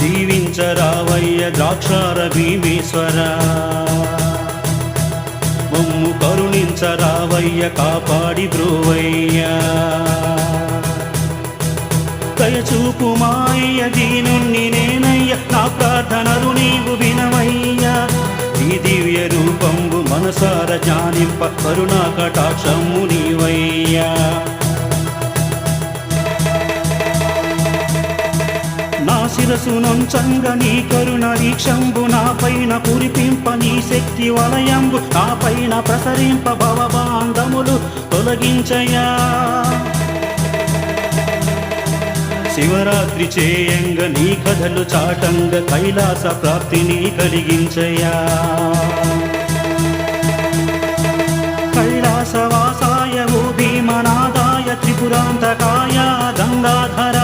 దీవించరావయ్య ద్రాక్షార భీమేశ్వర మమ్ము కరుణించరావయ్య కాపాడి బ్రోవయ్యా దయచూపు మాయ్య దీనుణ్ణి నేనయ్య నా ప్రార్థనలు నీవు వినవయ్యా నీ దివ్య రూపంబు మనసార జ్ఞానింప కరుణా కటాక్షము నీవయ్యా నా శిరసు నొంచంగ నీ కరుణ వీక్షంబు నా పైన కురిపింప నీ శక్తి వలయంబు నా పైన ప్రసరింప భవబాంధములు తొలగించయా శివరాత్రి చేయంగ నీ కథలు చాటంగ కైలాస ప్రాప్తిని కలిగించయా కైలాసవాసాయ ఓ భీమనాదాయ త్రిపురాంతకాయ గంగాధర